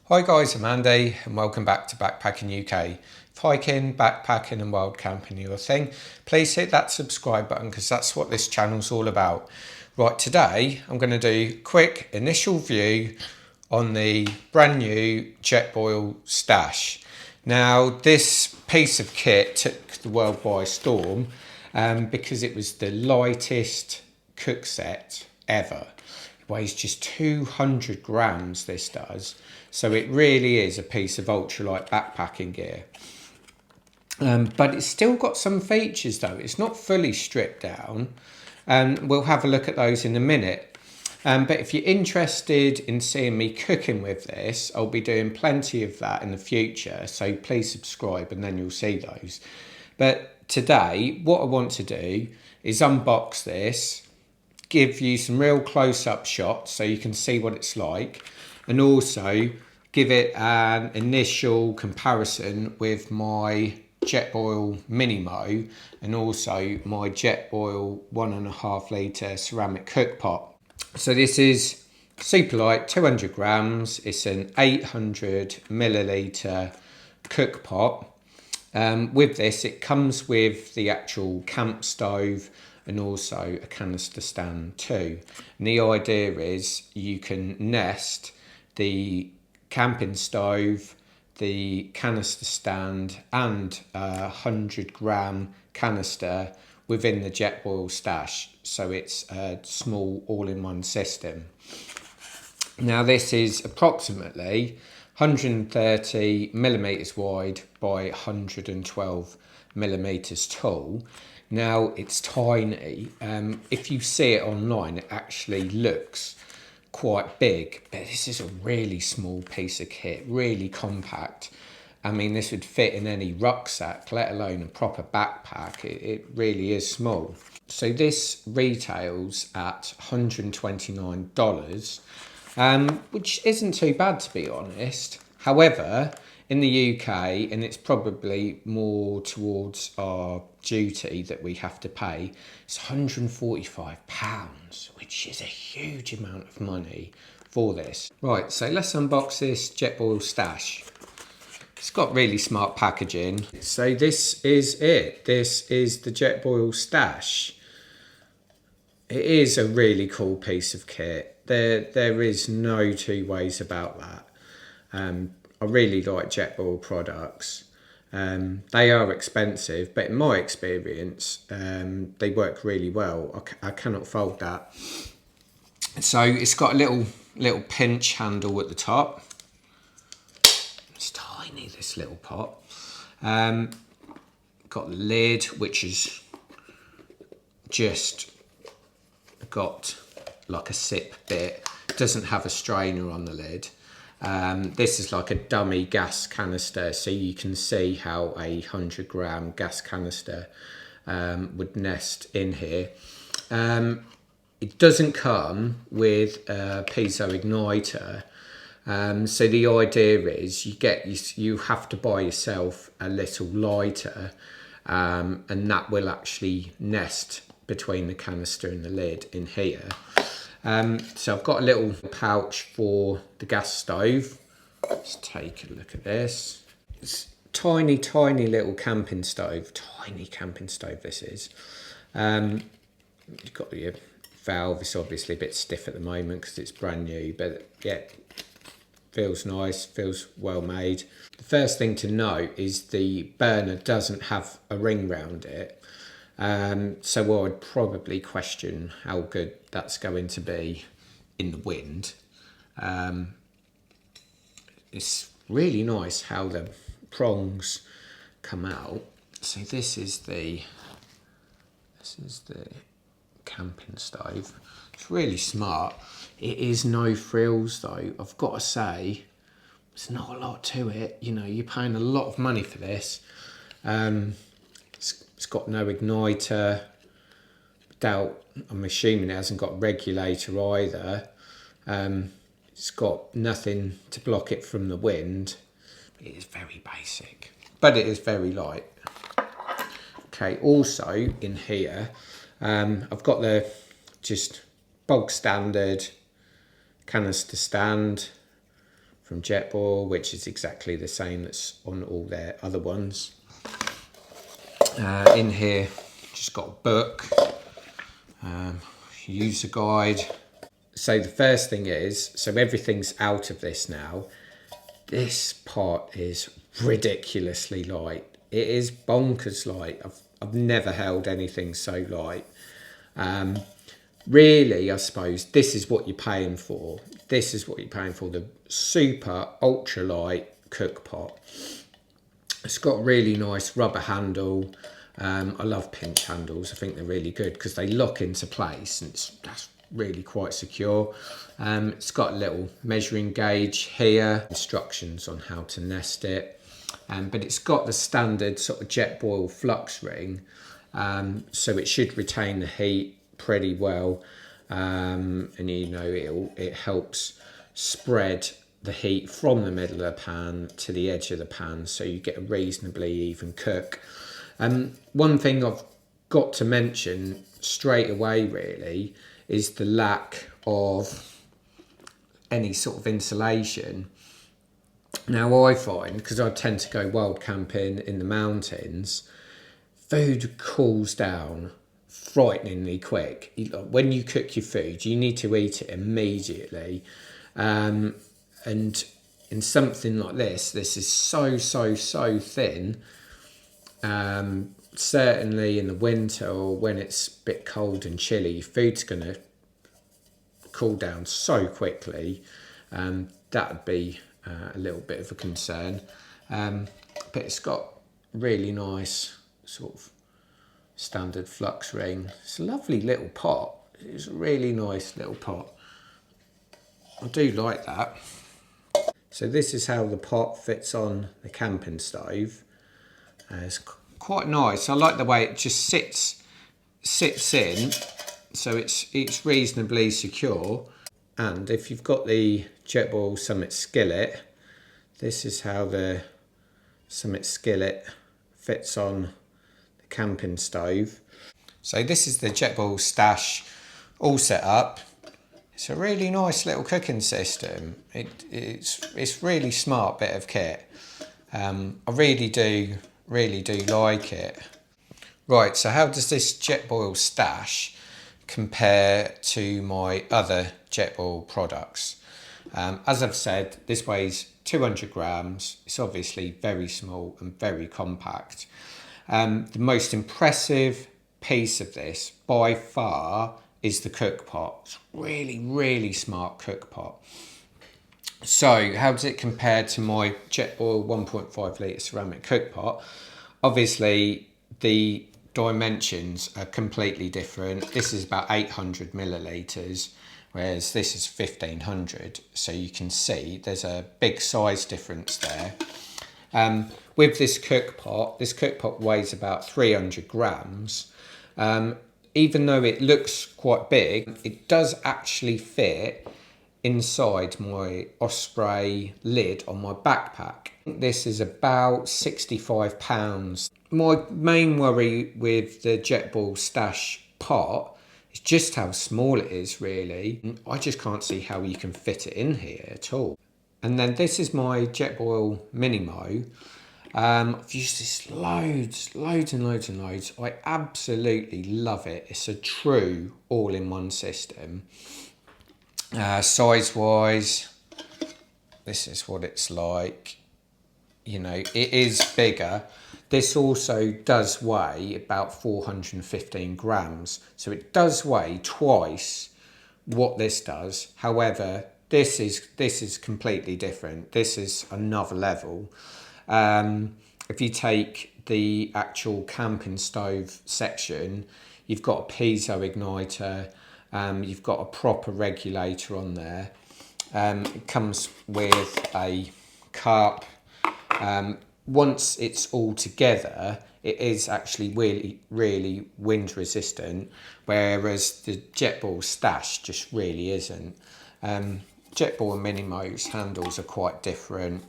Hi guys, I'm Andy and welcome back to Backpacking UK. If hiking, backpacking and wild camping are your thing, please hit that subscribe button because that's what this channel's all about. Right, today I'm going to do a quick initial view on the brand new Jetboil Stash. Now this piece of kit took the world by storm because it was the lightest cook set ever. It weighs just 200 grams, this does. So it really is a piece of ultralight backpacking gear. But it's still got some features though. It's not fully stripped down. And we'll have a look at those in a minute. But if you're interested in seeing me cooking with this, I'll be doing plenty of that in the future. So please subscribe and then you'll see those. But today, what I want to do is unbox this, give you some real close-up shots so you can see what it's like, and also give it an initial comparison with my Jetboil minimo and also my Jetboil 1.5 litre ceramic cook pot. So this is super light, 200 grams. It's an 800 milliliter cook pot. With this, it comes with the actual camp stove and also a canister stand too. And the idea is you can nest the camping stove, the canister stand and a 100-gram canister within the Jetboil Stash. So it's a small all-in-one system. Now this is approximately 130 millimeters wide by 112 millimeters tall. Now it's tiny. If you see it online, it actually looks quite big, but this is a really small piece of kit, really compact. I mean, this would fit in any rucksack, let alone a proper backpack. It really is small. So this retails at $129, which isn't too bad to be honest. However, in the UK, and it's probably more towards our duty that we have to pay, it's £145, which is a huge amount of money for this. Right, so let's unbox this Jetboil Stash. It's got really smart packaging. So this is it. This is the Jetboil Stash. It is a really cool piece of kit. There is no two ways about that. I really like Jetboil products. They are expensive, but in my experience, they work really well. I cannot fault that. So it's got a little pinch handle at the top. It's tiny, this little pot. Got the lid, which is just got like a sip bit. Doesn't have a strainer on the lid. This is like a dummy gas canister, so you can see how a 100-gram gas canister would nest in here. It doesn't come with a piezo igniter, so the idea is you have to buy yourself a little lighter, and that will actually nest between the canister and the lid in here. So I've got a little pouch for the gas stove. Let's take a look at this. It's tiny little camping stove. Tiny camping stove this is. You've got your valve. It's obviously a bit stiff at the moment because it's brand new, but yeah, feels nice, feels well made. The first thing to note is the burner doesn't have a ring round it. So I'd probably question how good that's going to be in the wind. It's really nice how the prongs come out. So this is the camping stove. It's really smart. It is no frills though. I've got to say, there's not a lot to it. You know, you're paying a lot of money for this. It's got no igniter. I'm assuming it hasn't got regulator either. It's got nothing to block it from the wind. It is very basic, but it is very light. Okay, also in here, I've got the just bog standard canister stand from Jetboil, which is exactly the same that's on all their other ones. In here, just got a book, user guide. So the first thing is, so everything's out of this now. This pot is ridiculously light. It is bonkers light. I've never held anything so light. Really, I suppose this is what you're paying for. This is what you're paying for, the super ultralight cook pot. It's got a really nice rubber handle. I love pinch handles. I think they're really good because they lock into place and that's really quite secure. It's got a little measuring gauge here, instructions on how to nest it, but it's got the standard sort of Jetboil FluxRing, so it should retain the heat pretty well, and you know it helps spread the heat from the middle of the pan to the edge of the pan, so you get a reasonably even cook. One thing I've got to mention straight away really is the lack of any sort of insulation. Now I find, because I tend to go wild camping in the mountains, food cools down frighteningly quick. When you cook your food, you need to eat it immediately. And in something like this is so thin. Certainly in the winter or when it's a bit cold and chilly, food's going to cool down so quickly. That would be a little bit of a concern. But it's got really nice sort of standard FluxRing. It's a lovely little pot. It's a really nice little pot. I do like that. So this is how the pot fits on the camping stove. It's quite nice. I like the way it just sits in, so it's reasonably secure. And if you've got the Jetboil Summit skillet, this is how the Summit skillet fits on the camping stove. So this is the Jetboil Stash all set up. It's a really nice little cooking system. It's really smart bit of kit. I really do like it. Right, so how does this Jetboil Stash compare to my other Jetboil products? As I've said, this weighs 200 grams. It's obviously very small and very compact. The most impressive piece of this by far is the cook pot. It's really smart cook pot. So how does it compare to my Jetboil 1.5 litre ceramic cook pot? Obviously the dimensions are completely different. This is about 800 millilitres, whereas this is 1500. So you can see there's a big size difference there. With this cook pot weighs about 300 grams. Even though it looks quite big, it does actually fit inside my Osprey lid on my backpack. This is about £65. My main worry with the Jetboil Stash pot is just how small it is really. I just can't see how you can fit it in here at all. And then this is my Jetboil minimo. I've used this loads. I absolutely love it. It's a true all-in-one system. Size-wise, this is what it's like. You know, it is bigger. This also does weigh about 415 grams. So it does weigh twice what this does. However, this is completely different. This is another level. If you take the actual camping stove section, you've got a piezo igniter, you've got a proper regulator on there. It comes with a cup. Once it's all together, it is actually really wind resistant, whereas the Jetboil Stash just really isn't. Jetboil Minimo's handles are quite different.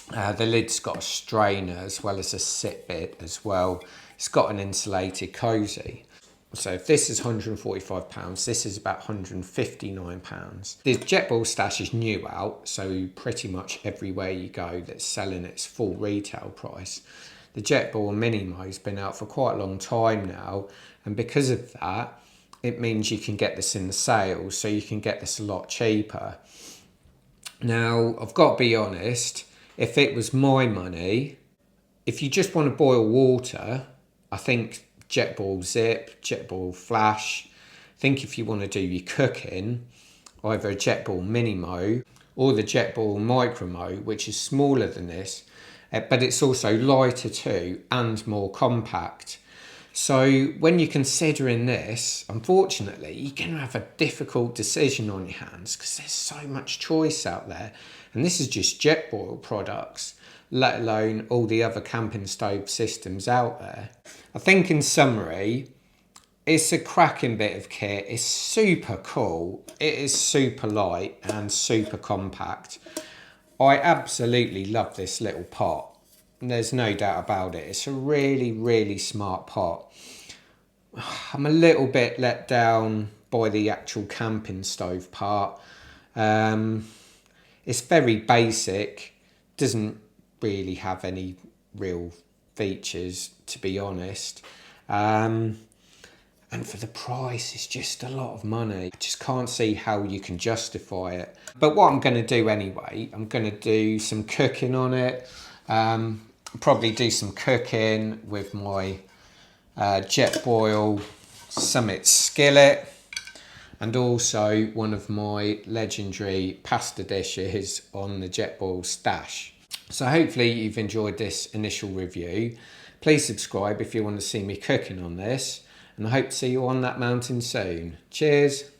The lid's got a strainer as well as a sit bit as well. It's got an insulated cosy. So if this is £145, this is about £159. The Jetboil Stash is new out, so pretty much everywhere you go that's selling its full retail price. The Jetboil Minimo has been out for quite a long time now, and because of that, it means you can get this in the sales, so you can get this a lot cheaper. Now, I've got to be honest, if it was my money, if you just want to boil water, I think Jetboil Zip, Jetboil Flash. I think if you want to do your cooking, either a Jetboil Minimo or the Jetboil Micromo, which is smaller than this, but it's also lighter too and more compact. So when you're considering this, unfortunately, you're going to have a difficult decision on your hands because there's so much choice out there. And this is just Jetboil products, let alone all the other camping stove systems out there. I think in summary, it's a cracking bit of kit. It's super cool. It is super light and super compact. I absolutely love this little pot. There's no doubt about it. It's a really, really smart pot. I'm a little bit let down by the actual camping stove part. It's very basic. Doesn't really have any real features, to be honest. And for the price, it's just a lot of money. I just can't see how you can justify it. But what I'm going to do anyway, I'm going to do some cooking on it. Probably do some cooking with my Jetboil Summit skillet, and also one of my legendary pasta dishes on the Jetboil Stash. So hopefully you've enjoyed this initial review. Please subscribe if you want to see me cooking on this, and I hope to see you on that mountain soon. Cheers.